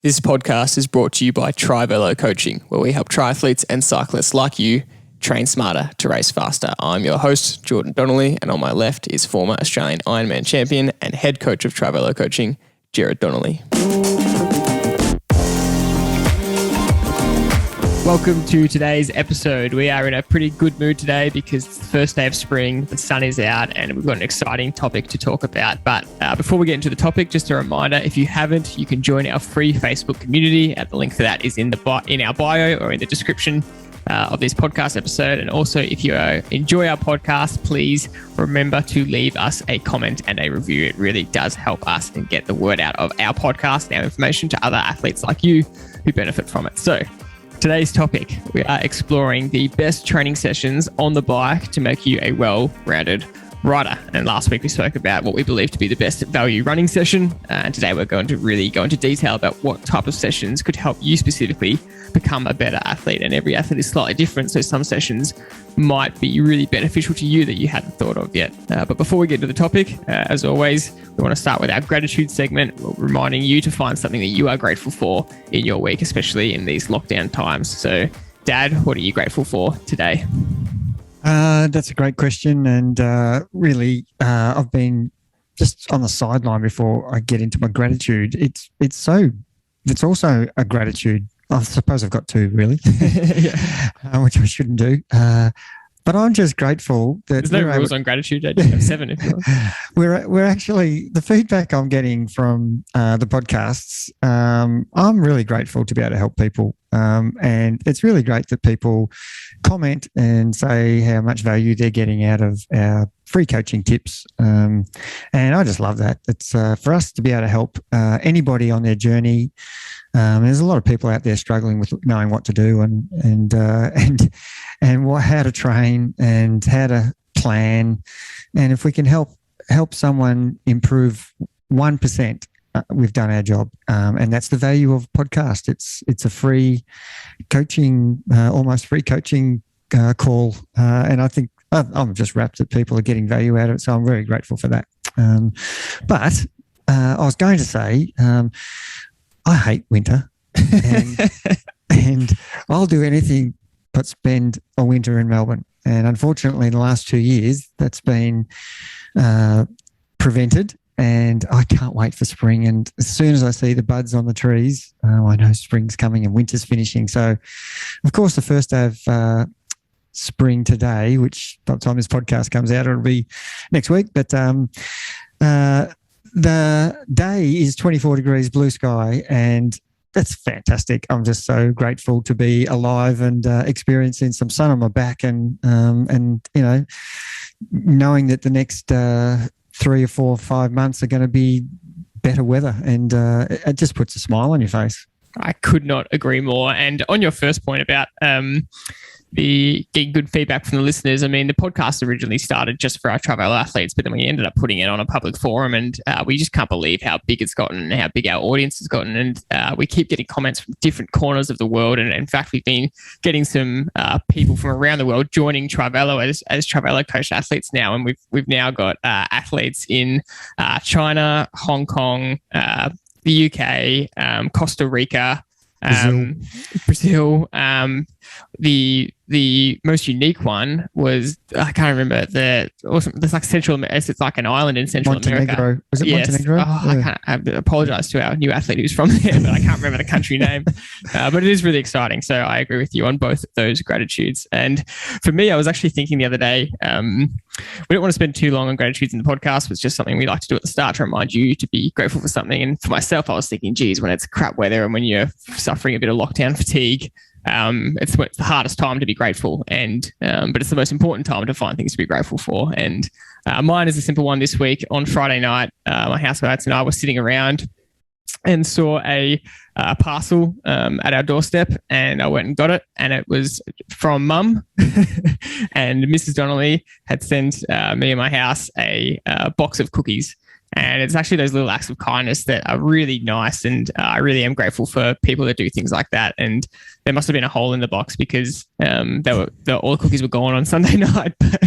This podcast is brought to you by Triathlon Coaching, where we help triathletes and cyclists like you train smarter to race faster. I'm your host, Jordan Donnelly, and on my left is former Australian Ironman Champion and head coach of Triathlon Coaching, Gerard Donnelly. Welcome to today's episode. We are in a pretty good mood today because it's the first day of spring, the sun is out, and we've got an exciting topic to talk about. But before we get into the topic, just a reminder, if you haven't, you can join our free Facebook community. The link for that is in our bio or in the description of this podcast episode. And also, if you enjoy our podcast, please remember to leave us a comment and a review. It really does help us and get the word out of our podcast and our information to other athletes like you who benefit from it. So today's topic, we are exploring the best training sessions on the bike to make you a well-rounded rider. And last week we spoke about what we believe to be the best value running session. And today we're going to really go into detail about what type of sessions could help you specifically become a better athlete. And every athlete is slightly different, so some sessions might be really beneficial to you that you hadn't thought of yet. But before we get to the topic, as always, we want to start with our gratitude segment, reminding you to find something that you are grateful for in your week, especially in these lockdown times. So, Dad, what are you grateful for today? That's a great question. And really, I've been just on the sideline before I get into my gratitude. It's also a gratitude. I suppose I've got two, really, which I shouldn't do. But I'm just grateful that there's no rules on gratitude. I just have 7 if you want. We're actually, the feedback I'm getting from the podcasts, I'm really grateful to be able to help people. And it's really great that people comment and say how much value they're getting out of our free coaching tips. And I just love that. It's for us to be able to help anybody on their journey. There's a lot of people out there struggling with knowing what to do and how to train and how to plan. And if we can help someone improve 1%, we've done our job. And that's the value of a podcast. It's a free coaching, almost free coaching call. And I think I'm just rapt that people are getting value out of it. So I'm very grateful for that. But I was going to say, I hate winter and I'll do anything but spend a winter in Melbourne. And unfortunately, in the last 2 years, that's been prevented. And I can't wait for spring. And as soon as I see the buds on the trees, I know spring's coming and winter's finishing. So, of course, the first day of spring today, which by the time this podcast comes out, it'll be next week. But the day is 24 degrees, blue sky, and that's fantastic. I'm just so grateful to be alive and experiencing some sun on my back and you know, knowing that the next 3 or 4 or 5 months are going to be better weather, and it just puts a smile on your face. I could not agree more. And on your first point about the getting good feedback from the listeners, I mean, the podcast originally started just for our travel athletes, but then we ended up putting it on a public forum, and we just can't believe how big it's gotten and how big our audience has gotten. And we keep getting comments from different corners of the world. And in fact, we've been getting some people from around the world joining Triathlon as Triathlon coach athletes now. And we've now got athletes in China, Hong Kong, the UK, Costa Rica, Brazil. The most unique one was, I can't remember, there's like it's like an island in Central America. Was it Montenegro? I apologize to our new athlete who's from there, but I can't remember the country name. But it is really exciting. So I agree with you on both of those gratitudes. And for me, I was actually thinking the other day, we don't want to spend too long on gratitudes in the podcast. It's just something we like to do at the start to remind you to be grateful for something. And for myself, I was thinking, geez, when it's crap weather and when you're suffering a bit of lockdown fatigue, it's the hardest time to be grateful, and but it's the most important time to find things to be grateful for. And mine is a simple one this week. On Friday night, my housemates and I were sitting around and saw a parcel at our doorstep, and I went and got it, and it was from Mum. And Mrs. Donnelly had sent me and my house a box of cookies. And it's actually those little acts of kindness that are really nice. And I really am grateful for people that do things like that. And there must have been a hole in the box because all the cookies were gone on Sunday night. But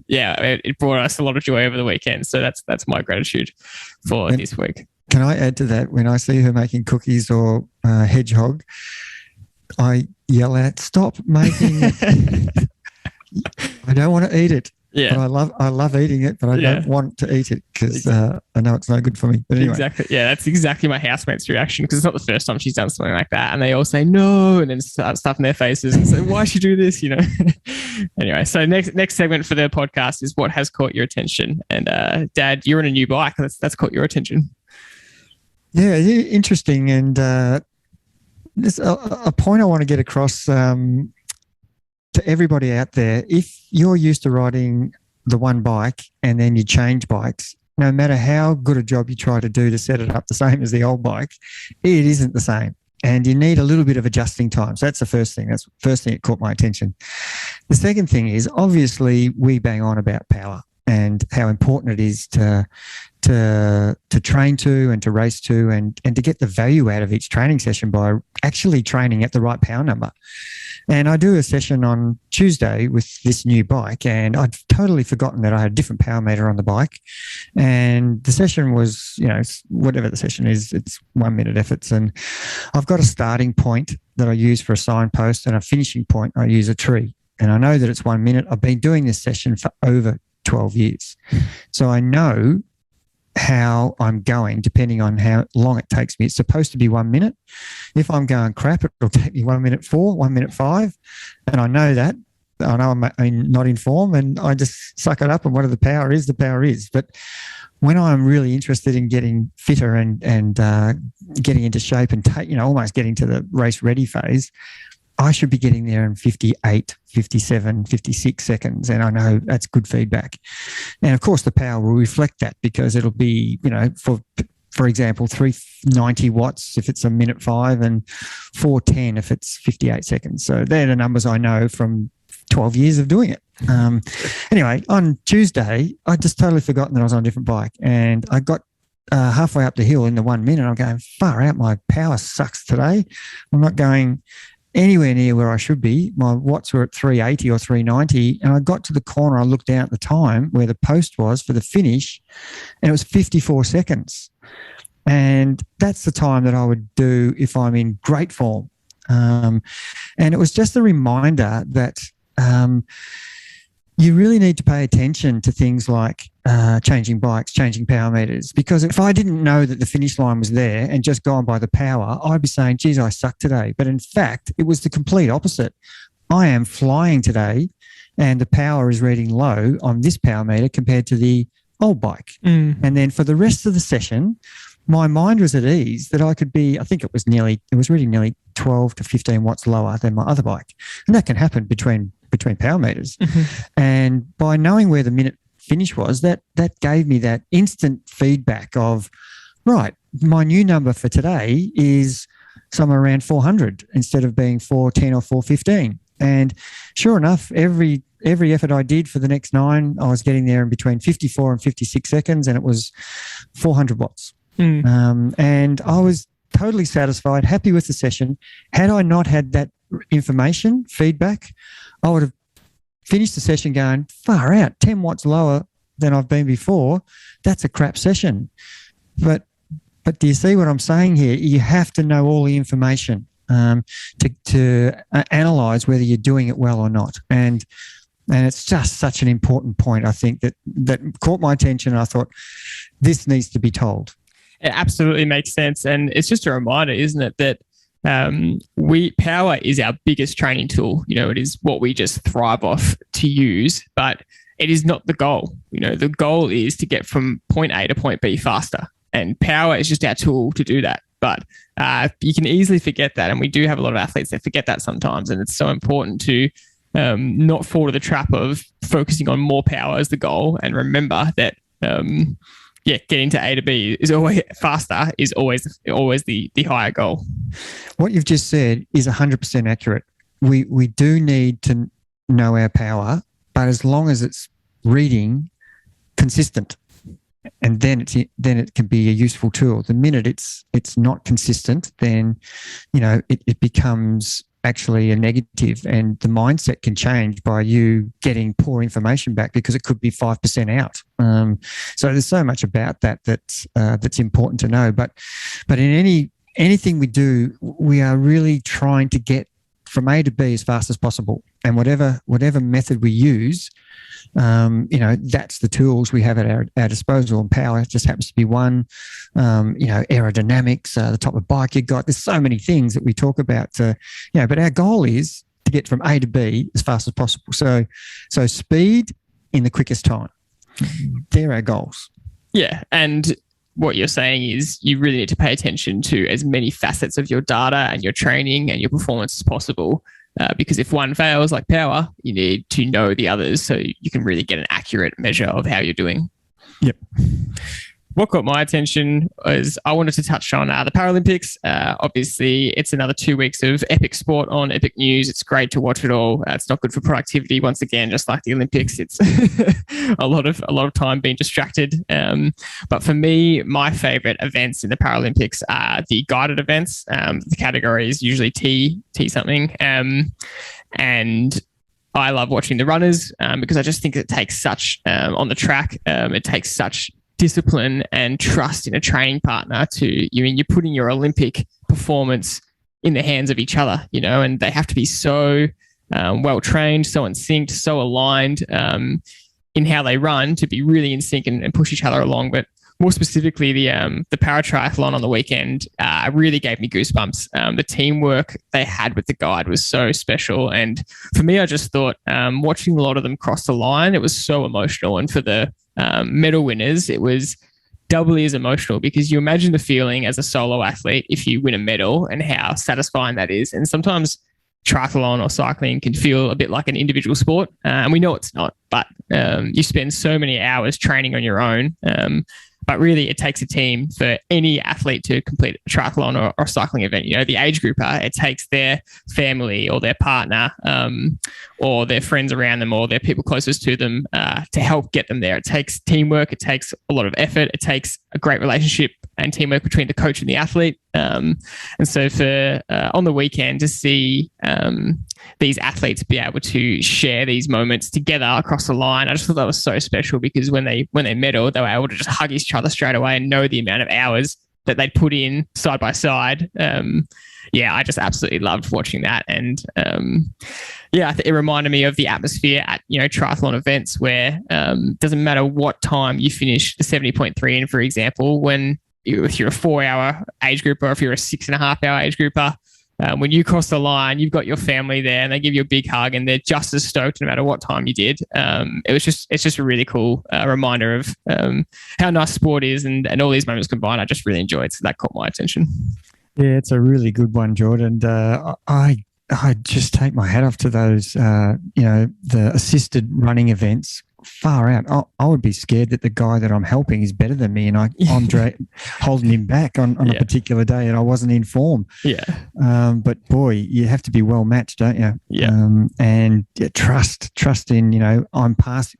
it brought us a lot of joy over the weekend. So that's my gratitude for this week. can I add to that? When I see her making cookies or hedgehog, I yell out, "Stop making it." I don't want to eat it. Yeah. But I love eating it, but I don't want to eat it because I know it's no good for me. But anyway. Exactly. Yeah, that's exactly my housemate's reaction, because it's not the first time she's done something like that. And they all say no and then start stuffing their faces and say, why should you do this? Anyway, so next segment for the podcast is what has caught your attention. And Dad, you're on a new bike. That's caught your attention. Yeah, interesting. And there's a point I want to get across to everybody out there. If you're used to riding the one bike and then you change bikes, no matter how good a job you try to do to set it up the same as the old bike, it isn't the same. And you need a little bit of adjusting time. So that's the first thing. That's the first thing that caught my attention. The second thing is, obviously, we bang on about power and how important it is to train to and to race to and to get the value out of each training session by actually training at the right power number. And I do a session on Tuesday with this new bike, and I'd totally forgotten that I had a different power meter on the bike. And the session was, whatever the session is, it's 1 minute efforts. And I've got a starting point that I use for a signpost and a finishing point, I use a tree. And I know that it's 1 minute. I've been doing this session for over 12 years. So I know how I'm going depending on how long it takes me. It's supposed to be 1 minute. If I'm going crap, it'll take me 1 minute 4, 1 minute 5. And I know that. I know I'm not in form, and I just suck it up, and whatever the power is, the power is. But when I'm really interested in getting fitter and getting into shape and almost getting to the race ready phase, I should be getting there in 58, 57, 56 seconds. And I know that's good feedback. And of course, the power will reflect that, because it'll be, for example, 390 watts if it's a minute 5 and 410 if it's 58 seconds. So they're the numbers I know from 12 years of doing it. Anyway, on Tuesday, I just totally forgotten that I was on a different bike, and I got halfway up the hill in the 1 minute. I'm going, far out, my power sucks today. I'm not going anywhere near where I should be. My watts were at 380 or 390, and I got to the corner. I looked down at the time where the post was for the finish, and it was 54 seconds. And that's the time that I would do if I'm in great form. And it was just a reminder that you really need to pay attention to things like changing bikes, changing power meters, because if I didn't know that the finish line was there and just gone by the power, I'd be saying, geez, I suck today. But in fact, it was the complete opposite. I am flying today, and the power is reading low on this power meter compared to the old bike. And then for the rest of the session, my mind was at ease that I could be, I think it was reading nearly 12 to 15 watts lower than my other bike. And that can happen between power meters. And by knowing where the minute finish was, that gave me that instant feedback of, right, my new number for today is somewhere around 400 instead of being 410 or 415. And sure enough, every effort I did for the next 9, I was getting there in between 54 and 56 seconds, and it was 400 watts. And I was totally satisfied, happy with the session. Had I not had that information, feedback, I would have finished the session going, far out, 10 watts lower than I've been before. That's a crap session. But do you see what I'm saying here? You have to know all the information to analyse whether you're doing it well or not. And it's just such an important point, I think, that caught my attention. And I thought, this needs to be told. It absolutely makes sense. And it's just a reminder, isn't it, that power is our biggest training tool. It is what we just thrive off to use, but it is not the goal. The goal is to get from point A to point B faster, and power is just our tool to do that. But you can easily forget that. And we do have a lot of athletes that forget that sometimes. And it's so important to not fall to the trap of focusing on more power as the goal, and remember that getting to A to B is always faster, is always the higher goal. What you've just said is 100% accurate. We do need to know our power, but as long as it's reading consistent, and then it can be a useful tool. The minute it's not consistent, then it becomes actually a negative, and the mindset can change by you getting poor information back because it could be 5% out. So there's so much about that's important to know. But in anything we do, we are really trying to get from A to B as fast as possible, and whatever method we use, that's the tools we have at our disposal. And power just happens to be one. Aerodynamics, the type of bike you got. There's so many things that we talk about. But our goal is to get from A to B as fast as possible. So speed in the quickest time. They're our goals. Yeah, and what you're saying is you really need to pay attention to as many facets of your data and your training and your performance as possible. Because if one fails, like power, you need to know the others so you can really get an accurate measure of how you're doing. Yep. What got my attention is I wanted to touch on the Paralympics. Obviously, it's another 2 weeks of epic sport on Epic News. It's great to watch it all. It's not good for productivity. Once again, just like the Olympics, it's a lot of time being distracted. But for me, my favorite events in the Paralympics are the guided events. The category is usually T something. And I love watching the runners because I just think it takes such on the track. It takes such discipline and trust in a training partner you're putting your Olympic performance in the hands of each other, and they have to be so well trained, so in sync, so aligned in how they run to be really in sync and push each other along. But more specifically, the para-triathlon on the weekend really gave me goosebumps. The teamwork they had with the guide was so special. And for me, I just thought watching a lot of them cross the line, it was so emotional. And for the medal winners, it was doubly as emotional because you imagine the feeling as a solo athlete if you win a medal and how satisfying that is. And sometimes triathlon or cycling can feel a bit like an individual sport, and we know it's not, but you spend so many hours training on your own. But really, it takes a team for any athlete to complete a triathlon or cycling event. The age grouper, it takes their family or their partner or their friends around them or their people closest to them to help get them there. It takes teamwork. It takes a lot of effort. It takes a great relationship and teamwork between the coach and the athlete. And so for on the weekend to see these athletes be able to share these moments together across the line, I just thought that was so special because when they medaled, they were able to just hug each other straight away and know the amount of hours that they'd put in side by side. I just absolutely loved watching that. And it reminded me of the atmosphere at triathlon events where doesn't matter what time you finish the 70.3 in, for example, if you're a 4-hour age grouper or if you're a 6.5-hour age grouper, when you cross the line, you've got your family there and they give you a big hug and they're just as stoked no matter what time you did. It's just a really cool reminder of how nice sport is and all these moments combined. I just really enjoyed. So that caught my attention. Yeah, it's a really good one, Jordan. I just take my hat off to those, the assisted running events. Far out. I would be scared that the guy that I'm helping is better than me and I'm holding him back on a particular day and I wasn't in form. Yeah. But boy, you have to be well matched, don't you? Yeah. And trust in,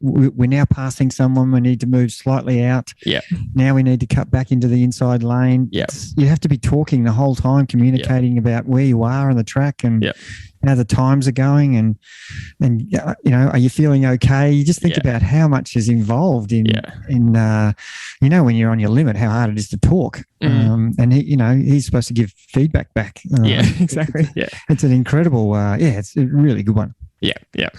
we're now passing someone. We need to move slightly out. Yeah. Now we need to cut back into the inside lane. Yeah. You have to be talking the whole time, communicating about where you are on the track and how the times are going and are you feeling okay? You just think about how much is involved in when you're on your limit, how hard it is to talk. And he's supposed to give feedback back. Exactly. It's an incredible, it's a really good one. Yeah.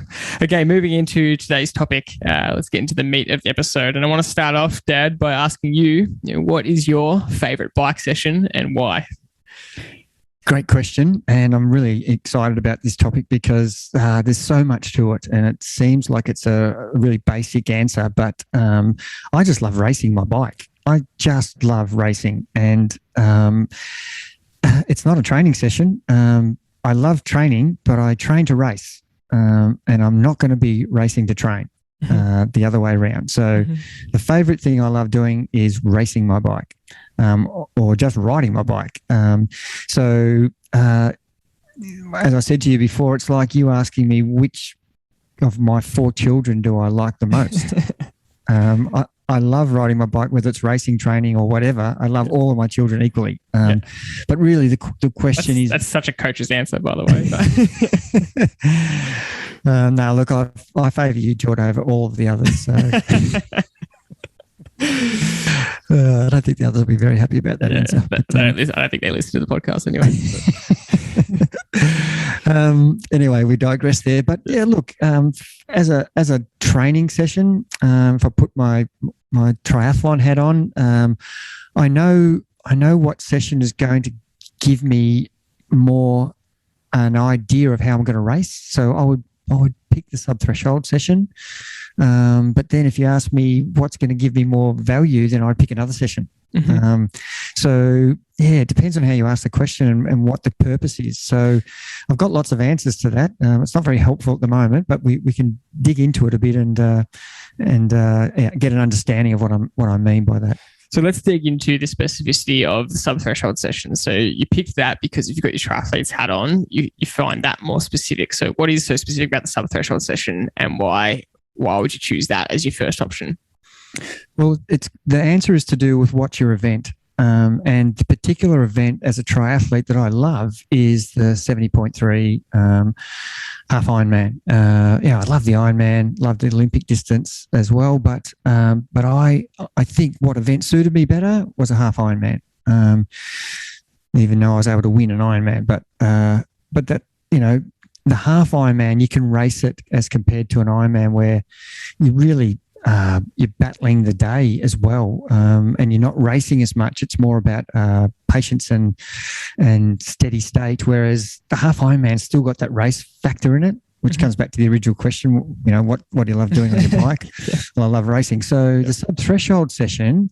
Okay, moving into today's topic, let's get into the meat of the episode. And I want to start off, Dad, by asking you, what is your favorite bike session and why? Great question. And I'm really excited about this topic because there's so much to it and it seems like it's a really basic answer, but I just love racing my bike. I just love racing and it's not a training session. I love training, but I train to race and I'm not going to be racing to train. The other way around. So the favorite thing I love doing is racing my bike or just riding my bike. So as I said to you before, it's like you asking me which of my 4 children do I like the most. I love riding my bike, whether it's racing, training, or whatever. I love all of my children equally. But really, the question is... That's such a coach's answer, by the way. No, look, I favour you, Jordy, over all of the others. So. I don't think the others will be very happy about that answer. But, I don't think they listen to the podcast anyway. Anyway, we digress there. But yeah, look, as a training session, if I put my triathlon hat on, I know what session is going to give me more an idea of how I'm going to race. So I would pick the sub-threshold session. But then if you ask me what's going to give me more value, then I'd pick another session. Mm-hmm. So yeah, it depends on how you ask the question and what the purpose is. So I've got lots of answers to that. It's not very helpful at the moment, but we can dig into it a bit and get an understanding of what I mean by that. So let's dig into the specificity of the sub-threshold session. So you picked that because if you've got your triathletes hat on, you find that more specific. So what is so specific about the sub-threshold session, and why would you choose that as your first option? Well, the answer is to do with what's your event. And the particular event as a triathlete that I love is the 70.3 half Ironman. I love the Ironman, love the Olympic distance as well. But I think what event suited me better was a half Ironman. Even though I was able to win an Ironman, but that, the half Ironman, you can race it as compared to an Ironman where you really you're battling the day as well, and you're not racing as much. It's more about patience and steady state, whereas the half Ironman's still got that race factor in it, which comes back to the original question, what do you love doing on your bike? Well, I love racing. So the sub-threshold session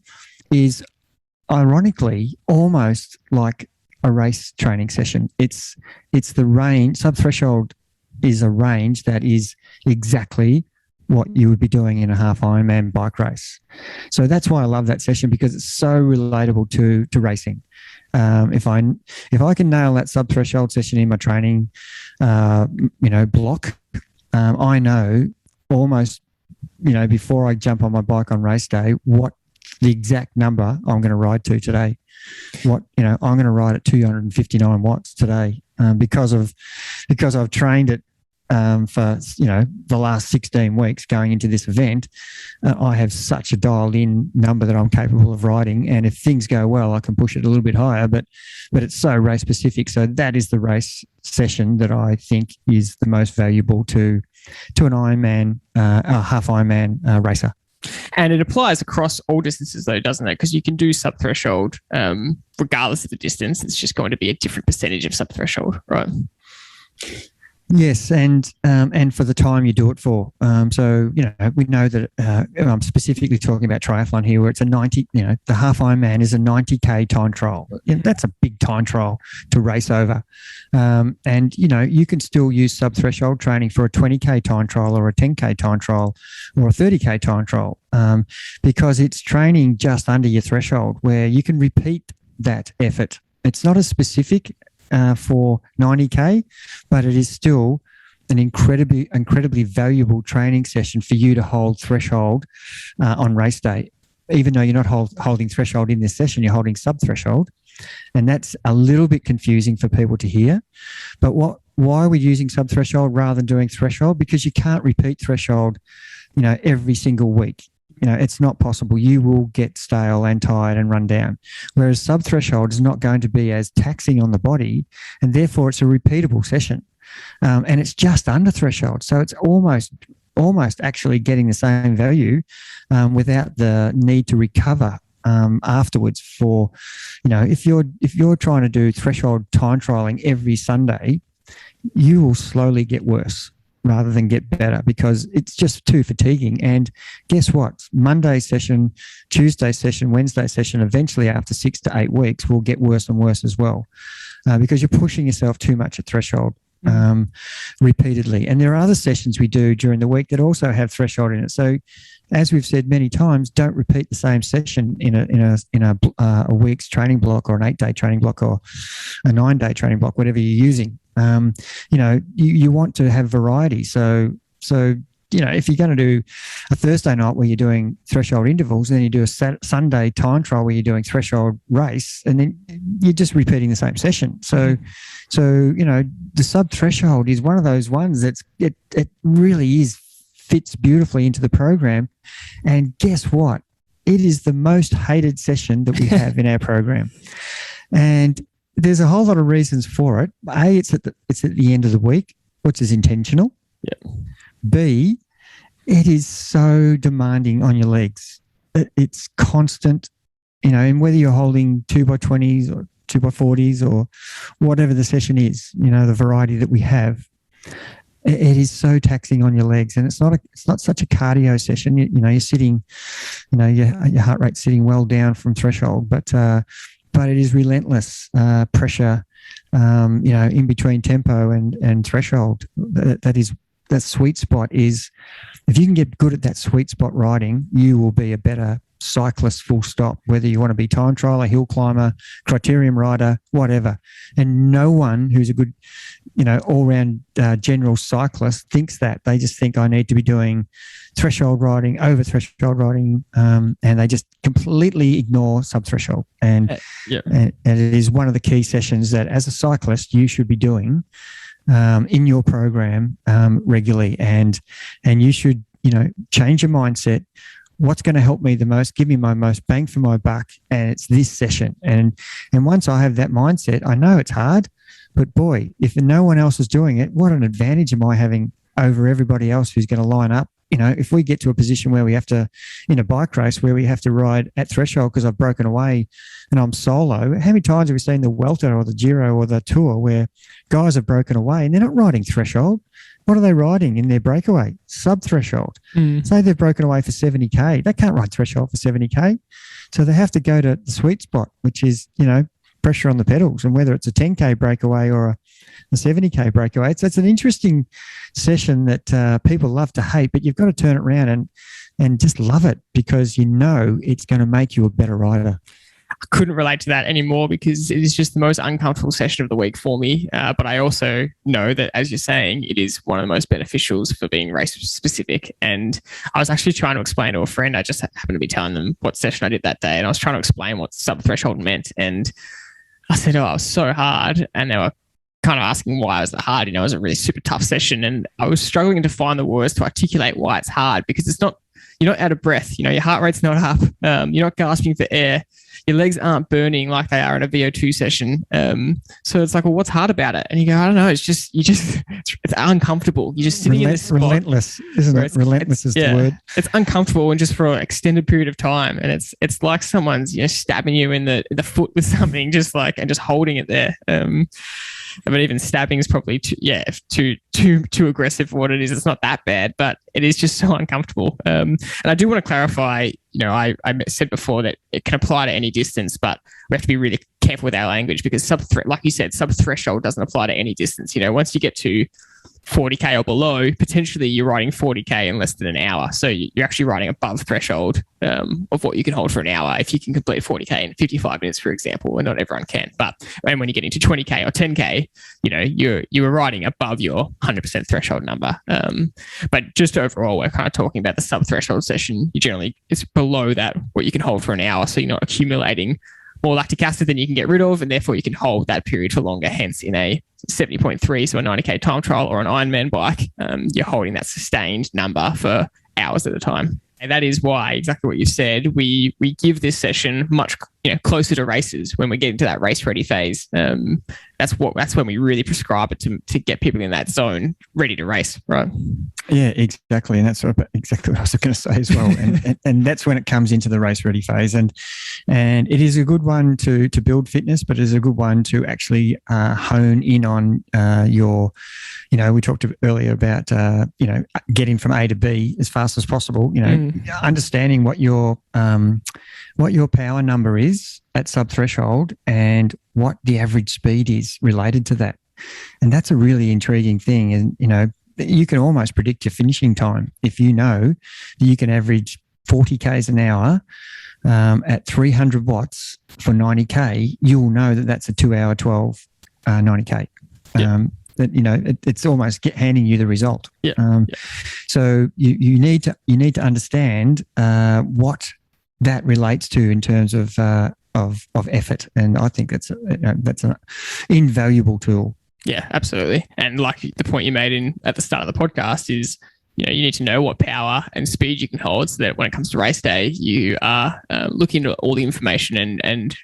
is ironically almost like a race training session. It's the range. Sub-threshold is a range that is exactly what you would be doing in a half Ironman bike race. So that's why I love that session, because it's so relatable to racing. If I can nail that sub-threshold session in my training, block, I know almost, before I jump on my bike on race day, what the exact number I'm going to ride to today. I'm going to ride at 259 watts today, because I've trained it for the last 16 weeks going into this event. I have such a dialed in number that I'm capable of riding, and if things go well, I can push it a little bit higher, but it's so race specific. So that is the race session that I think is the most valuable to an Ironman, a half Ironman racer. And it applies across all distances though, doesn't it? Because you can do sub-threshold regardless of the distance. It's just going to be a different percentage of sub-threshold, right? Yes, and for the time you do it for. So, we know that I'm specifically talking about triathlon here, where it's a 90, the half Ironman is a 90K time trial. That's a big time trial to race over. And, you can still use sub-threshold training for a 20K time trial or a 10K time trial or a 30K time trial, because it's training just under your threshold where you can repeat that effort. It's not as specific for 90K, but it is still an incredibly valuable training session for you to hold threshold on race day. Even though you're not holding threshold in this session, you're holding sub-threshold. And that's a little bit confusing for people to hear. But why are we using sub-threshold rather than doing threshold? Because you can't repeat threshold, every single week. It's not possible. You will get stale and tired and run down. Whereas sub-threshold is not going to be as taxing on the body, and therefore it's a repeatable session. And it's just under threshold. So it's almost actually getting the same value without the need to recover afterwards for, if you're trying to do threshold time trialing every Sunday, you will slowly get worse rather than get better, because it's just too fatiguing. And guess what? Monday session, Tuesday session, Wednesday session, eventually after 6 to 8 weeks will get worse and worse as well, because you're pushing yourself too much at threshold repeatedly. And there are other sessions we do during the week that also have threshold in it. So as we've said many times, don't repeat the same session in a week's training block, or an 8-day training block, or a 9-day training block, whatever you're using. You want to have variety. So if you're going to do a Thursday night where you're doing threshold intervals, and then you do a Sunday time trial where you're doing threshold race, and then you're just repeating the same session. So the sub threshold is one of those ones it really fits beautifully into the program. And guess what? It is the most hated session that we have in our program. And there's a whole lot of reasons for it. A, it's at the end of the week, which is intentional. Yep. B, it is so demanding on your legs. It's constant, and whether you're holding 2x20s or 2x40s or whatever the session is, the variety that we have, it is so taxing on your legs. And it's not such a cardio session. You're sitting, your heart rate's sitting well down from threshold, but it is relentless pressure, in between tempo and threshold. That sweet spot is, if you can get good at that sweet spot riding, you will be a better cyclist, full stop, whether you want to be time trialer, hill climber, criterium rider, whatever. And no one who's a good, all-round general cyclist thinks that. They just think, I need to be doing threshold riding, over threshold riding, and they just completely ignore sub-threshold. And it is one of the key sessions that, as a cyclist, you should be doing in your program regularly. And you should, change your mindset. What's going to help me the most, give me my most bang for my buck, and it's this session. And once I have that mindset, I know it's hard, but boy, if no one else is doing it, what an advantage am I having over everybody else who's going to line up? If we get to a position where we have to, in a bike race, where we have to ride at threshold because I've broken away and I'm solo, how many times have we seen the Welter or the Giro or the Tour where guys have broken away and they're not riding threshold? What are they riding in their breakaway? Sub-threshold. Say they've broken away for 70K. They can't ride threshold for 70K. So they have to go to the sweet spot, which is, pressure on the pedals. And whether it's a 10K breakaway or a 70K breakaway, it's an interesting session that people love to hate, but you've got to turn it around and just love it, because it's going to make you a better rider. I couldn't relate to that anymore, because it is just the most uncomfortable session of the week for me. But I also know that, as you're saying, it is one of the most beneficials for being race specific. And I was actually trying to explain to a friend, I just happened to be telling them what session I did that day, and I was trying to explain what sub-threshold meant. And I said, it was so hard. And they were kind of asking why it was that hard. It was a really super tough session. And I was struggling to find the words to articulate why it's hard, because you're not out of breath. Your heart rate's not up. You're not gasping for air. Your legs aren't burning like they are in a VO2 session. So it's like, well, what's hard about it? And you go, I don't know. It's uncomfortable. You're just sitting in this spot. Relentless, isn't it? Relentless is the word. It's uncomfortable, and just for an extended period of time. And it's like someone's stabbing you in the foot with something, just holding it there. But even stabbing is probably too aggressive for what it is. It's not that bad, but it is just so uncomfortable. And I do want to clarify, I said before that it can apply to any distance, but we have to be really careful with our language, because like you said, sub-threshold doesn't apply to any distance. Once you get to 40K or below, potentially you're riding 40K in less than an hour. So you're actually riding above threshold of what you can hold for an hour if you can complete 40K in 55 minutes, for example, and not everyone can. But when you get into 20K or 10K, you were riding above your 100% threshold number. But just overall, we're kind of talking about the sub-threshold session. It's below that, what you can hold for an hour. So you're not accumulating more lactic acid than you can get rid of, and therefore you can hold that period for longer. Hence, in a 70.3, so a 90K time trial or an Ironman bike, you're holding that sustained number for hours at a time. And that is why, exactly what you said, we give this session much closer to races. When we get into that race ready phase, that's when we really prescribe it to get people in that zone ready to race, right? Yeah, exactly. And that's exactly what I was going to say as well. And that's when it comes into the race ready phase. And it is a good one to build fitness, but it is a good one to actually hone in on your, we talked earlier about, getting from A to B as fast as possible, understanding what your power number is at sub-threshold and what the average speed is related to that. And that's a really intriguing thing. And, you can almost predict your finishing time. If you know that you can average 40 Ks an hour at 300 watts for 90K, you'll know that that's a 2 hour 12 90K. Yeah. that, it's almost handing you the result. Yeah. So you need to understand what that relates to in terms of effort, and I think that's an invaluable tool. Yeah, absolutely. And like the point you made at the start of the podcast is, you need to know what power and speed you can hold, so that when it comes to race day, you are looking at all the information and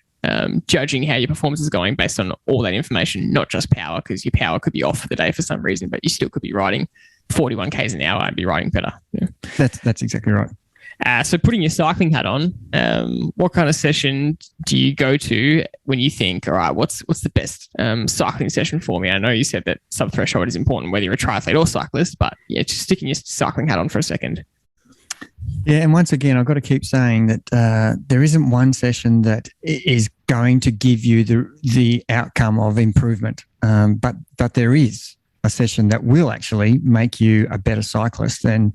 judging how your performance is going based on all that information, not just power, because your power could be off for the day for some reason, but you still could be riding 41 k's an hour and be riding better. Yeah. That's exactly right. So putting your cycling hat on, what kind of session do you go to when you think, all right, what's the best cycling session for me? I know you said that sub-threshold is important, whether you're a triathlete or cyclist, but yeah, just sticking your cycling hat on for a second. Yeah, and once again, I've got to keep saying that there isn't one session that is going to give you the outcome of improvement, but there is a session that will actually make you a better cyclist. And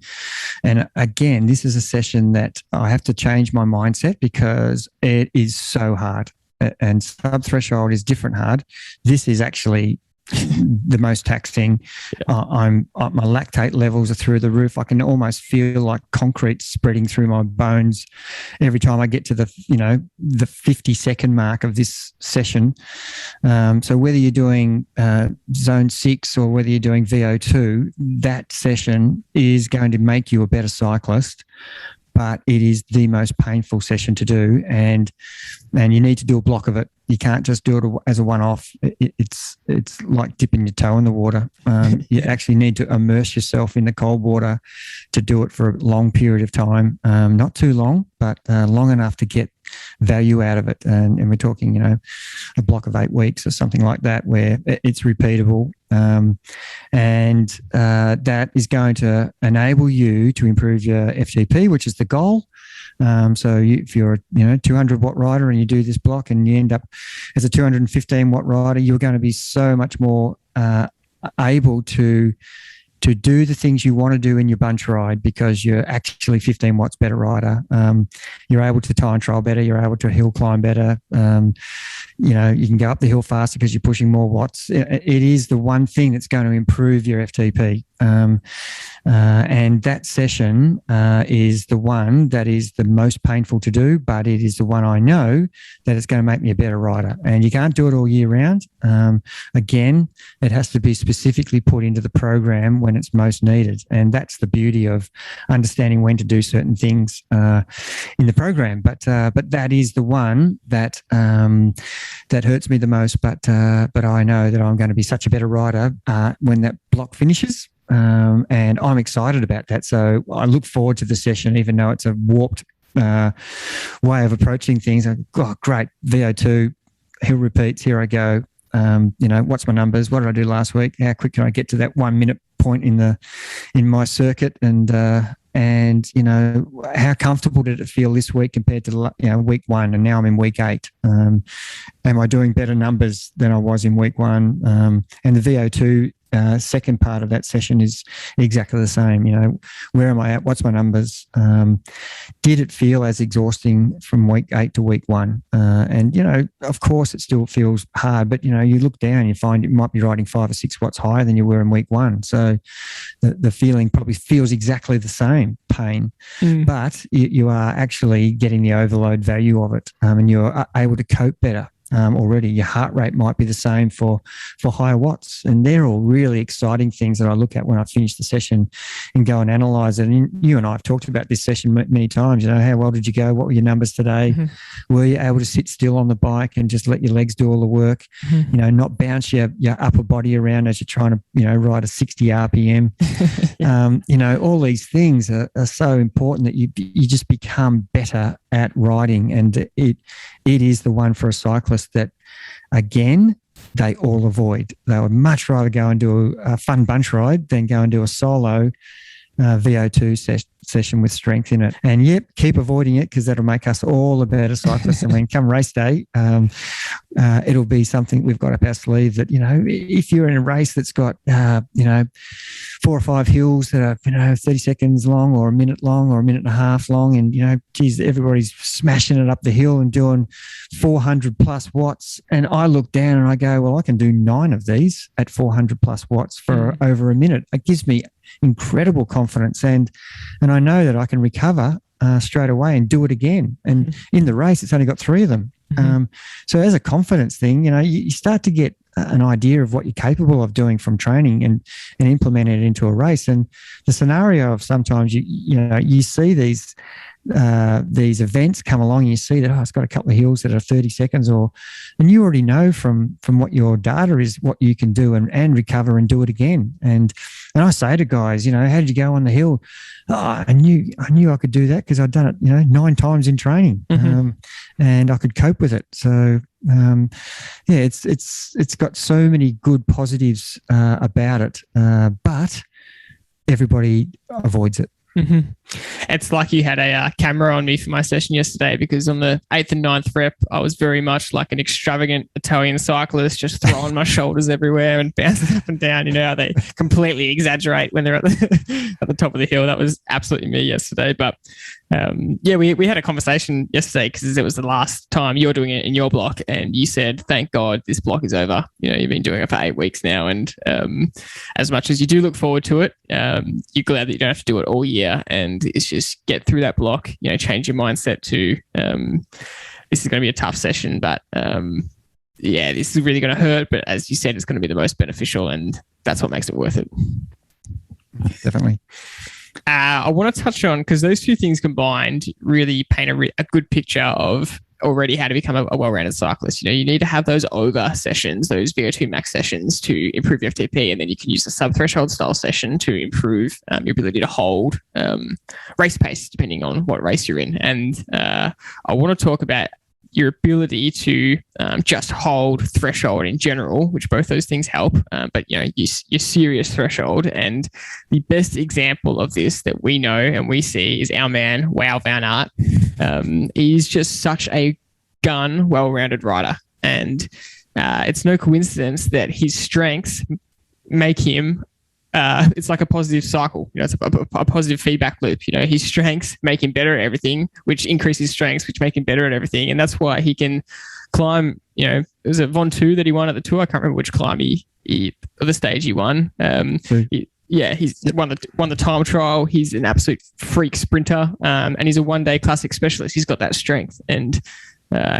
again, this is a session that I have to change my mindset, because it is so hard, and sub-threshold is different hard. This is actually the most taxing. My lactate levels are through the roof. I can almost feel like concrete spreading through my bones every time I get to the 50-second mark of this session. So whether you're doing zone 6 or whether you're doing VO2, that session is going to make you a better cyclist, but it is the most painful session to do, and you need to do a block of it. You can't just do it as a one-off. It's like dipping your toe in the water. You actually need to immerse yourself in the cold water to do it for a long period of time. Not too long, but long enough to get value out of it. And we're talking, a block of 8 weeks or something like that, where it's repeatable. And that is going to enable you to improve your FTP, which is the goal. So if you're a 200 watt rider and you do this block and you end up as a 215 watt rider, you're going to be so much more able to do the things you want to do in your bunch ride, because you're actually 15 watts better rider. You're able to time trial better. You're able to hill climb better. You can go up the hill faster because you're pushing more watts. It is the one thing that's going to improve your FTP. And that session is the one that is the most painful to do, but it is the one I know that is going to make me a better rider. And you can't do it all year round. Again, it has to be specifically put into the program when it's most needed. And that's the beauty of understanding when to do certain things in the program. But that is the one that hurts me the most. But I know that I'm going to be such a better rider when that block finishes. And I'm excited about that. So I look forward to the session, even though it's a warped way of approaching things. Oh, great, VO2, hill repeats, here I go. What's my numbers? What did I do last week? How quick can I get to that 1 minute point in my circuit? And how comfortable did it feel this week compared to week 1? And now I'm in week 8. Am I doing better numbers than I was in week 1? And the VO2 second part of that session is exactly the same. Where am I at? What's my numbers? Did it feel as exhausting from week 8 to week 1? And of course it still feels hard, but you look down and you find you might be riding 5 or 6 watts higher than you were in week 1. So the feeling probably feels exactly the same pain, but you are actually getting the overload value of it, and you're able to cope better. Already your heart rate might be the same for higher watts, and they're all really exciting things that I look at when I finish the session and go and analyze it. And you and I have talked about this session many times. How well did you go? What were your numbers today? Mm-hmm. Were you able to sit still on the bike and just let your legs do all the work? Mm-hmm. Not bounce your upper body around as you're trying to ride a 60 RPM. Yeah. All these things are so important that you just become better at riding, and it is the one for a cyclist that, again, they all avoid. They would much rather go and do a fun bunch ride than go and do a solo VO2 session with strength in it. And yep, keep avoiding it because that'll make us all a better cyclist. I mean, come race day, it'll be something we've got up our sleeve that, if you're in a race that's got, 4 or 5 hills that are, 30 seconds long or a minute long or a minute and a half long. And, geez, everybody's smashing it up the hill and doing 400 plus watts. And I look down and I go, well, I can do 9 of these at 400 plus watts for over a minute. It gives me incredible confidence. And I know that I can recover straight away and do it again. And in the race, it's only got 3 of them. So as a confidence thing, you start to get an idea of what you're capable of doing from training and implement it into a race. And the scenario of sometimes you see these events come along and you see that, it's got a couple of hills that are 30 seconds and you already know from what your data is what you can do and recover and do it again. And I say to guys, how did you go on the hill? I knew I could do that because I'd done it, 9 times in training, and I could cope with it. So it's got so many good positives about it, but everybody avoids it. It's like you had a camera on me for my session yesterday, because on the 8th and 9th rep, I was very much like an extravagant Italian cyclist, just throwing my shoulders everywhere and bouncing up and down. How they completely exaggerate when they're at the top of the hill. That was absolutely me yesterday. But we had a conversation yesterday because it was the last time you're doing it in your block, and you said, thank God this block is over. You've been doing it for 8 weeks now, and as much as you do look forward to it, you're glad that you don't have to do it all year, and it's just get through that block, change your mindset to this is going to be a tough session, but this is really going to hurt, but as you said, it's going to be the most beneficial, and that's what makes it worth it. Definitely. I want to touch on, because those 2 things combined really paint a good picture of already how to become a well-rounded cyclist. You need to have those over sessions, those VO2 max sessions to improve your FTP, and then you can use a sub-threshold style session to improve your ability to hold race pace, depending on what race you're in. And I want to talk about your ability to just hold threshold in general, which both those things help, but your serious threshold. And the best example of this that we know and we see is our man, Wow Van Aert. He's just such a well-rounded rider. And it's no coincidence that his strengths make him it's like a positive cycle. It's a positive feedback loop. His strengths make him better at everything, which increases strengths, which make him better at everything. And that's why he can climb, it was a Von 2 that he won at the Tour. I can't remember which climb the stage he won. He's won the time trial. He's an absolute freak sprinter, and he's a one-day classic specialist. He's got that strength, and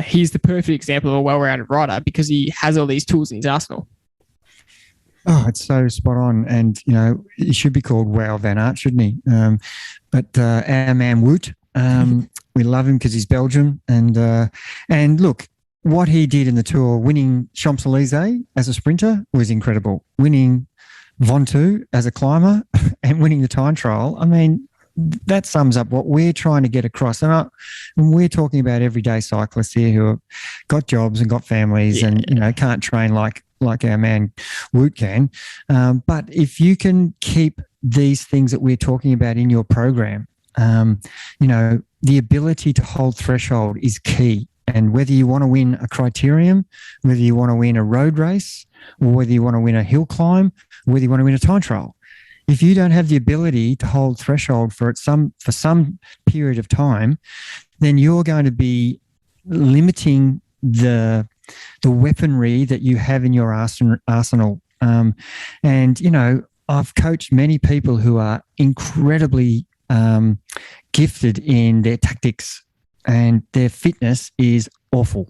he's the perfect example of a well-rounded rider because he has all these tools in his arsenal. Oh, it's so spot on. And, he should be called Wow Van Aert, shouldn't he? But our man Wout, we love him because he's Belgian. And look, what he did in the Tour, winning Champs-Élysées as a sprinter was incredible. Winning Von 2 as a climber and winning the time trial. I mean, that sums up what we're trying to get across. And we're talking about everyday cyclists here who have got jobs and got families and, can't train like our man Wout can. But if you can keep these things that we're talking about in your program, the ability to hold threshold is key. And whether you want to win a criterium, whether you want to win a road race, or whether you want to win a hill climb, whether you want to win a time trial, if you don't have the ability to hold threshold for some period of time, then you're going to be limiting the weaponry that you have in your arsenal. I've coached many people who are incredibly gifted in their tactics, and their fitness is awful.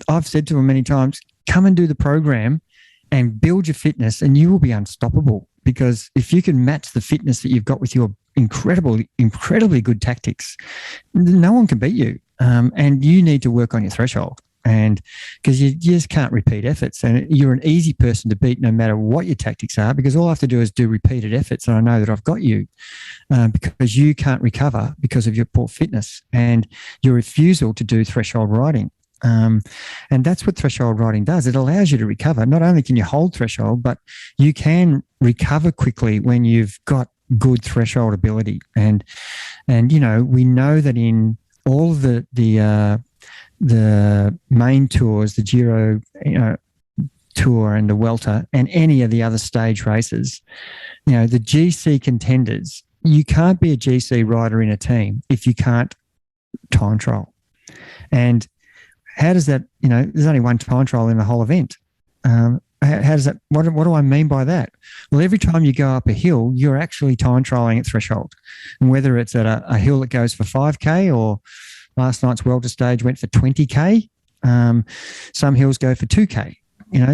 I've said to them many times, come and do the program and build your fitness, and you will be unstoppable. Because if you can match the fitness that you've got with your incredibly good tactics, no one can beat you. And you need to work on your threshold, and because you just can't repeat efforts, and you're an easy person to beat no matter what your tactics are, because all I have to do is do repeated efforts, and I know that I've got you, because you can't recover because of your poor fitness and your refusal to do threshold riding. And that's what threshold riding does. It allows you to recover. Not only can you hold threshold, but you can recover quickly when you've got good threshold ability. And we know that in all of the main tours, the Giro, Tour and the Welter, and any of the other stage races, the GC contenders, you can't be a GC rider in a team if you can't time trial. And how does that, there's only one time trial in the whole event. How does that, what do I mean by that? Well, every time you go up a hill, you're actually time trialing at threshold. And whether it's at a hill that goes for 5K, or last night's Welter stage went for 20K, some hills go for 2K.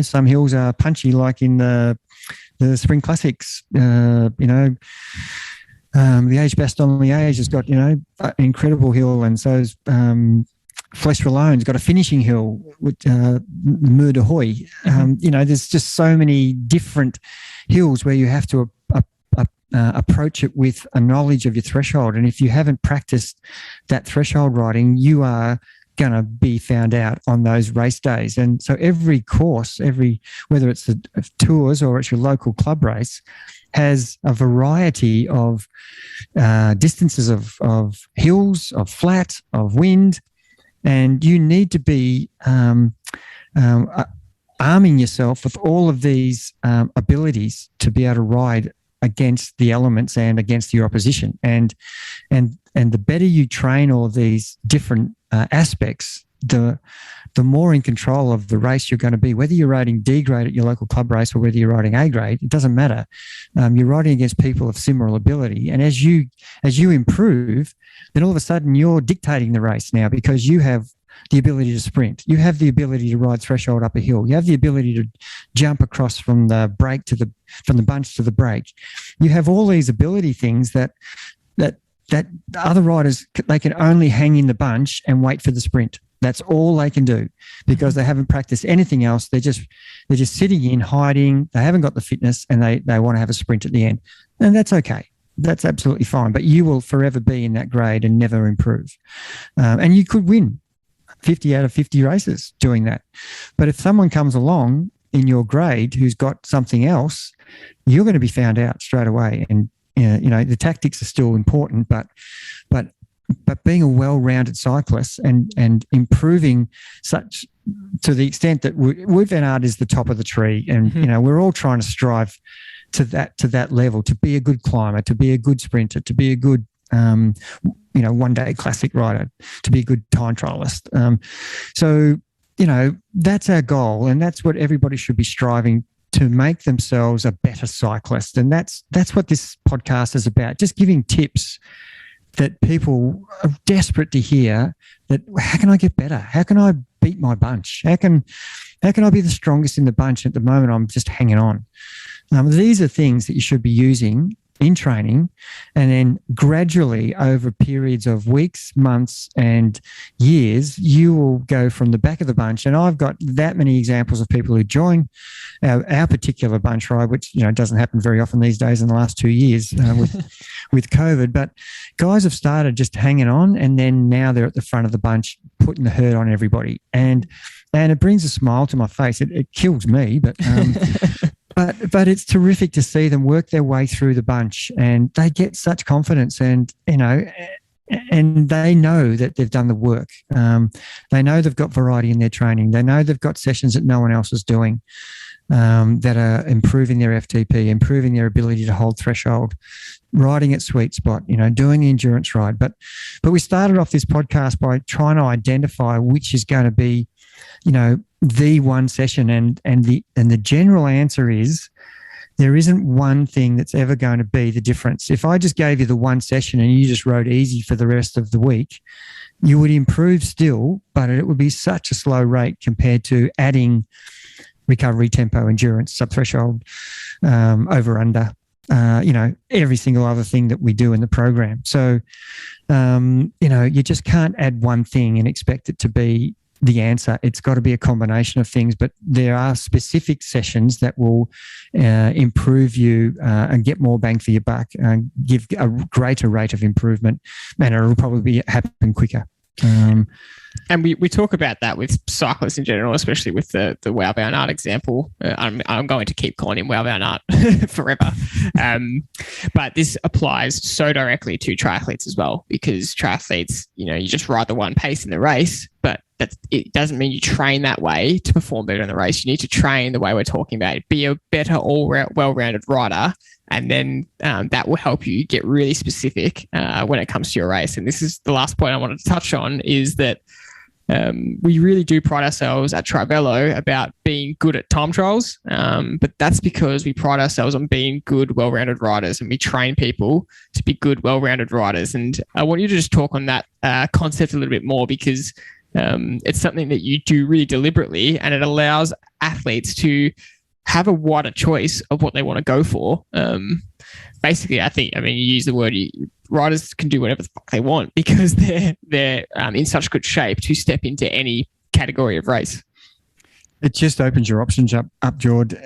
Some hills are punchy, like in the Spring Classics. The Age Best on the Age has got, an incredible hill, and so's Flesh Ralone's got a finishing hill with Mur de Huy. There's just so many different hills where you have to approach it with a knowledge of your threshold. And if you haven't practiced that threshold riding, you are going to be found out on those race days. And so every course, whether it's the tours or it's your local club race, has a variety of distances of hills, of flat, of wind, and you need to be arming yourself with all of these abilities to be able to ride against the elements and against your opposition. And the better you train all of these different aspects, the more in control of the race you're going to be. Whether you're riding D grade at your local club race or whether you're riding A grade, it doesn't matter. You're riding against people of similar ability, and as you improve, then all of a sudden you're dictating the race now, because you have the ability to sprint, you have the ability to ride threshold up a hill, you have the ability to jump across from the break from the bunch to the break. You have all these ability things that other riders, they can only hang in the bunch and wait for the sprint. That's all they can do, because they haven't practiced anything else. They're just sitting in, hiding. They haven't got the fitness, and they want to have a sprint at the end. And that's okay. That's absolutely fine. But you will forever be in that grade and never improve. And you could win 50 out of 50 races doing that. But if someone comes along in your grade who's got something else, you're going to be found out straight away. And the tactics are still important, but being a well-rounded cyclist and improving such to the extent that Wow Van Aert is the top of the tree, and we're all trying to strive to that level, to be a good climber, to be a good sprinter, to be a good one-day classic rider, to be a good time trialist. So that's our goal, and that's what everybody should be striving to make themselves a better cyclist. And that's what this podcast is about, just giving tips that people are desperate to hear, that how can I get better? How can I beat my bunch? How can I be the strongest in the bunch? At the moment, I'm just hanging on. These are things that you should be using in training, and then gradually over periods of weeks, months, and years, you will go from the back of the bunch. And I've got that many examples of people who join our particular bunch ride, which doesn't happen very often these days in the last 2 years with COVID. But guys have started just hanging on, and then now they're at the front of the bunch, putting the hurt on everybody, and it brings a smile to my face. It kills me, but. But it's terrific to see them work their way through the bunch, and they get such confidence, and they know that they've done the work. They know they've got variety in their training. They know they've got sessions that no one else is doing, that are improving their FTP, improving their ability to hold threshold, riding at sweet spot, doing the endurance ride. But we started off this podcast by trying to identify which is going to be, the one session, and the general answer is there isn't one thing that's ever going to be the difference. If I just gave you the one session and you just rode easy for the rest of the week, you would improve still, but it would be such a slow rate compared to adding recovery, tempo, endurance, subthreshold, over under, every single other thing that we do in the program. So, you just can't add one thing and expect it to be the answer. It's got to be a combination of things, but there are specific sessions that will improve you and get more bang for your buck and give a greater rate of improvement, and it'll probably happen quicker. And we talk about that with cyclists in general, especially with the Wow Van Aert example. I'm going to keep calling him Wow Van Aert forever. But this applies so directly to triathletes as well, because triathletes, you just ride the one pace in the race, but it doesn't mean you train that way to perform better in the race. You need to train the way we're talking about it. Be a better, well-rounded rider, and then that will help you get really specific when it comes to your race. And this is the last point I wanted to touch on, is that we really do pride ourselves at Trivelo about being good at time trials, but that's because we pride ourselves on being good, well-rounded riders, and we train people to be good, well-rounded riders. And I want you to just talk on that concept a little bit more, because it's something that you do really deliberately, and it allows athletes to have a wider choice of what they want to go for. Basically, you use the word, riders can do whatever the fuck they want, because they're in such good shape to step into any category of race. It just opens your options up, Jord.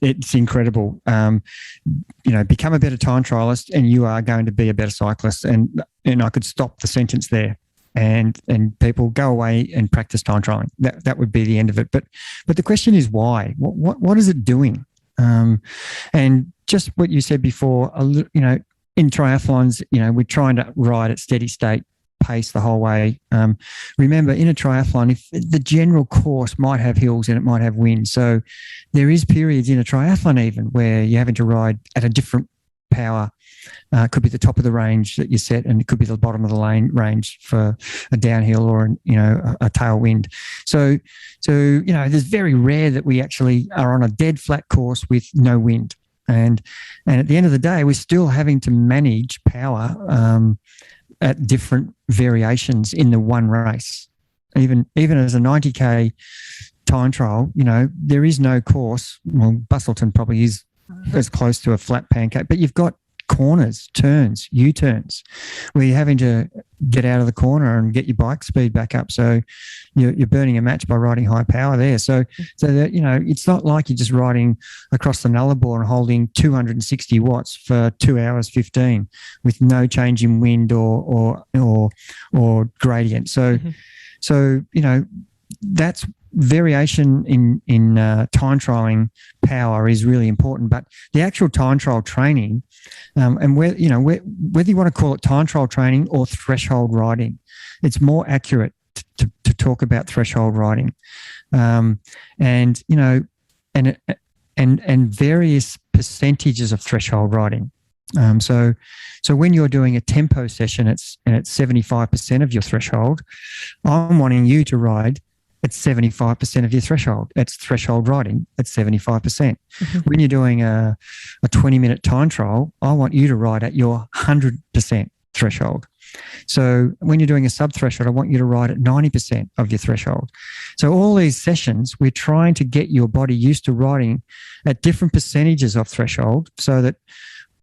It's incredible. Become a better time trialist, and you are going to be a better cyclist. And I could stop the sentence there, and people go away and practice time trialing. That would be the end of it. But the question is why? What is it doing? And just what you said before, in triathlons, we're trying to ride at steady state pace the whole way. Remember, in a triathlon, if the general course might have hills and it might have wind, so there is periods in a triathlon even where you're having to ride at a different power. It could be the top of the range that you set, and it could be the bottom of the lane range for a downhill or a tailwind. So it's very rare that we actually are on a dead flat course with no wind. And at the end of the day, we're still having to manage power at different variations in the one race. Even as a 90K time trial, there is no course. Well, Bustleton probably is as close to a flat pancake, but you've got corners, turns, U-turns, where you're having to get out of the corner and get your bike speed back up. So you're burning a match by riding high power there. So that, it's not like you're just riding across the Nullarbor and holding 260 watts for 2 hours 15 with no change in wind or gradient. So that's variation in time trialing power is really important, but the actual time trial training, and whether you want to call it time trial training or threshold riding, it's more accurate to talk about threshold riding, and various percentages of threshold riding. So when you're doing a tempo session, it's 75% of your threshold. I'm wanting you to ride at 75% of your threshold. It's threshold riding at 75%. Mm-hmm. When you're doing a 20-minute time trial, I want you to ride at your 100% threshold. So when you're doing a sub-threshold, I want you to ride at 90% of your threshold. So all these sessions, we're trying to get your body used to riding at different percentages of threshold so that,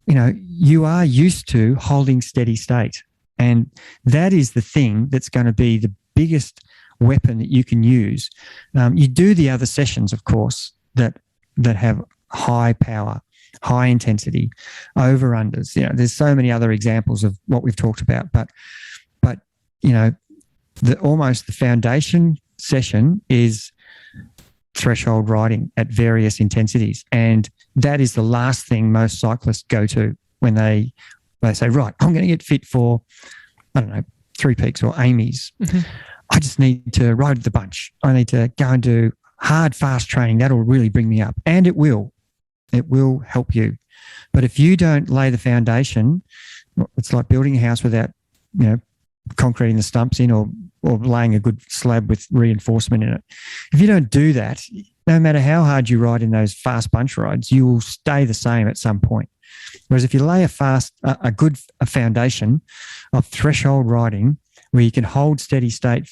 you are used to holding steady state. And that is the thing that's going to be the biggest weapon that you can use. You do the other sessions, of course, that have high power, high intensity, over-unders. There's so many other examples of what we've talked about, but almost the foundation session is threshold riding at various intensities, and that is the last thing most cyclists go to when they say, right, I'm going to get fit for, I don't know, Three Peaks or Amy's. Mm-hmm. I just need to ride the bunch. I need to go and do hard, fast training. That'll really bring me up. And it will. It will help you. But if you don't lay the foundation, it's like building a house without, concreting the stumps in or laying a good slab with reinforcement in it. If you don't do that, no matter how hard you ride in those fast bunch rides, you will stay the same at some point. Whereas if you lay a good foundation of threshold riding, where you can hold steady state,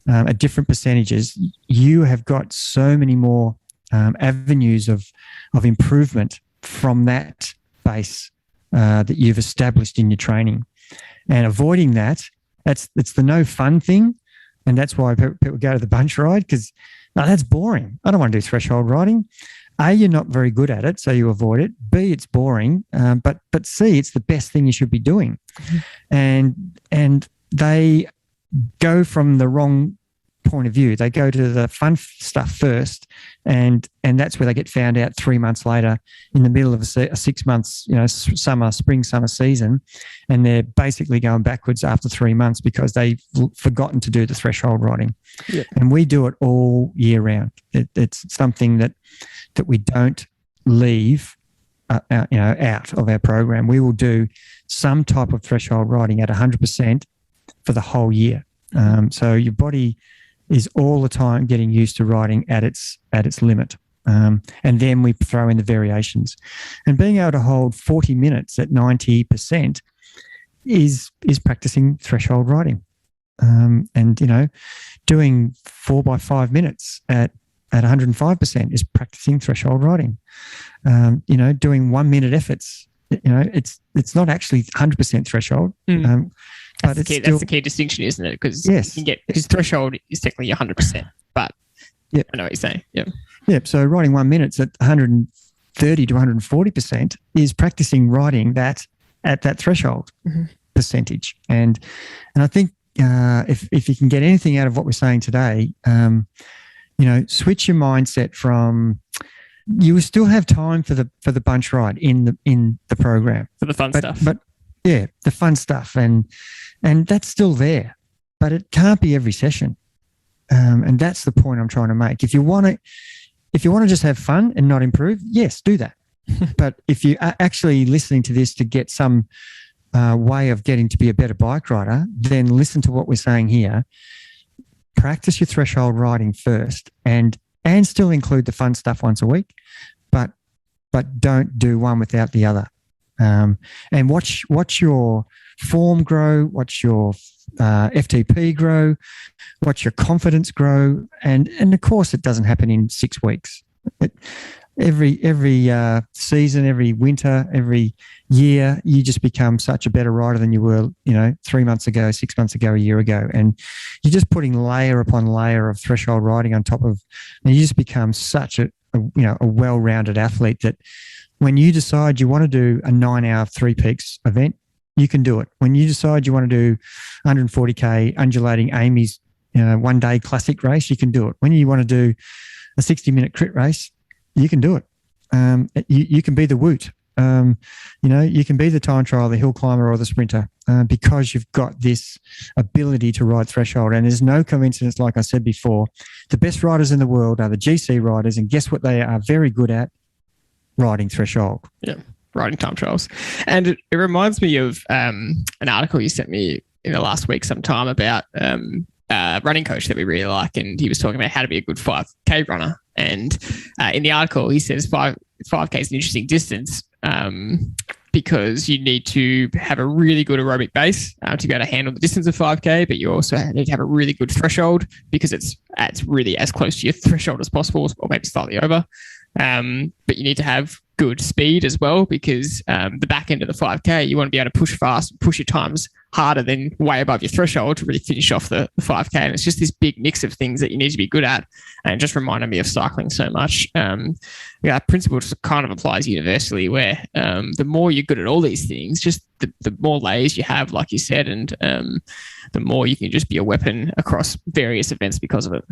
at different percentages, you have got so many more avenues of improvement from that base that you've established in your training. And avoiding that, it's the no fun thing, and that's why people go to the bunch ride, because that's boring. I don't want to do threshold riding. A, you're not very good at it, so you avoid it. B, it's boring. But C, it's the best thing you should be doing. Mm-hmm. And they go from the wrong point of view. They go to the fun stuff first, and that's where they get found out 3 months later in the middle of a 6 months, spring, summer season, and they're basically going backwards after 3 months because they've forgotten to do the threshold riding. Yeah. And we do it all year round. It's something that we don't leave out of our program. We will do some type of threshold riding at 100% for the whole year. So your body is all the time getting used to riding at its limit. And then we throw in the variations. And being able to hold 40 minutes at 90% is practicing threshold riding. And, doing 4 by 5 minutes at 105% is practicing threshold riding. Doing 1 minute efforts, it's not actually 100% threshold. But that's the key distinction, isn't it? Because his threshold is technically 100%. But I know what you're saying. Yeah. Yep. So riding 1 minute at 130 to 140% is practicing riding that at that threshold percentage. And I think if you can get anything out of what we're saying today, switch your mindset from. You will still have time for the bunch ride in the program for the fun stuff. But yeah, the fun stuff and that's still there, but it can't be every session. And that's the point I'm trying to make. If you want to just have fun and not improve, yes, do that. But if you are actually listening to this to get some way of getting to be a better bike rider, then listen to what we're saying here. Practice your threshold riding first and still include the fun stuff once a week, but don't do one without the other. And watch your form grow, watch your FTP grow, watch your confidence grow, and of course it doesn't happen in 6 weeks. Every season, every winter, every year, you just become such a better rider than you were, 3 months ago, 6 months ago, a year ago, and you're just putting layer upon layer of threshold riding on top of, and you just become such a well-rounded athlete that when you decide you want to do a 9-hour Three Peaks event, you can do it. When you decide you want to do 140K undulating Amy's 1-day classic race, you can do it. When you want to do a 60-minute crit race, you can do it. You can be the woot. You can be the time trial, the hill climber or the sprinter because you've got this ability to ride threshold. And there's no coincidence, like I said before, the best riders in the world are the GC riders. And guess what they are very good at? Riding threshold. Yeah, riding time trials. And it reminds me of an article you sent me in the last week sometime about a running coach that we really like. And he was talking about how to be a good 5K runner. And in the article, he says 5K is an interesting distance because you need to have a really good aerobic base to be able to handle the distance of 5K, but you also need to have a really good threshold because it's really as close to your threshold as possible, or maybe slightly over. But you need to have good speed as well because the back end of the 5K, you want to be able to push fast, push your times harder than way above your threshold to really finish off the 5K. And it's just this big mix of things that you need to be good at. And it just reminded me of cycling so much. That principle just kind of applies universally where the more you're good at all these things, just the more layers you have, like you said, and the more you can just be a weapon across various events because of it.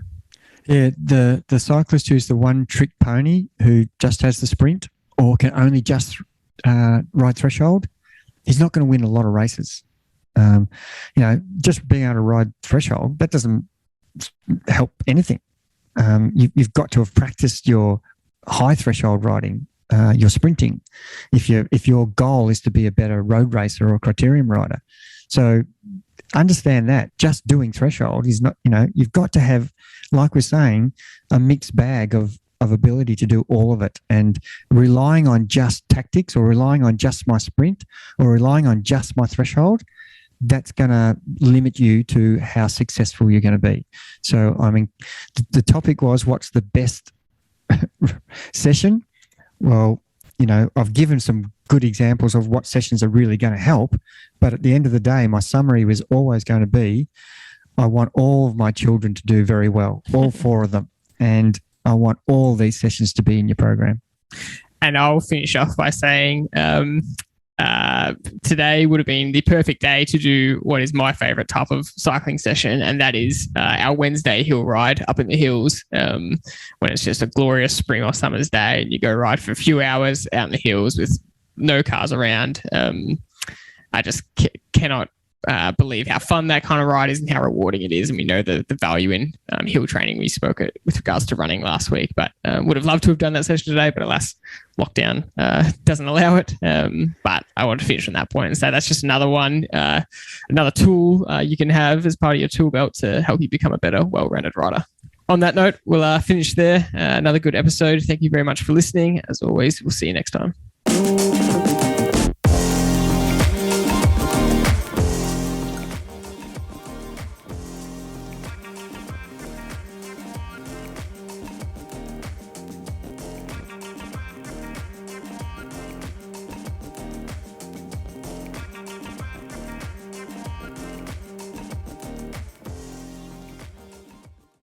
Yeah, the cyclist who's the one-trick pony who just has the sprint or can only just ride threshold, he's not going to win a lot of races. Just being able to ride threshold, that doesn't help anything. You've got to have practiced your high threshold riding, your sprinting, if your goal is to be a better road racer or criterium rider. So understand that just doing threshold is not, you've got to have, like we're saying, a mixed bag of ability to do all of it, and relying on just tactics or relying on just my sprint or relying on just my threshold, that's going to limit you to how successful you're going to be. So, the topic was, what's the best session? Well, I've given some good examples of what sessions are really going to help, but at the end of the day, my summary was always going to be, I want all of my children to do very well, all 4 of them. And I want all these sessions to be in your program. And I'll finish off by saying, today would have been the perfect day to do what is my favorite type of cycling session, and that is our Wednesday hill ride up in the hills, when it's just a glorious spring or summer's day and you go ride for a few hours out in the hills with no cars around. I just cannot believe how fun that kind of ride is and how rewarding it is. And we know the value in hill training. We spoke with regards to running last week, but would have loved to have done that session today, but alas, lockdown doesn't allow it. But I want to finish on that point and say that's just another one, another tool you can have as part of your tool belt to help you become a better, well-rounded rider. On that note, we'll finish there. Another good episode. Thank you very much for listening. As always, we'll see you next time.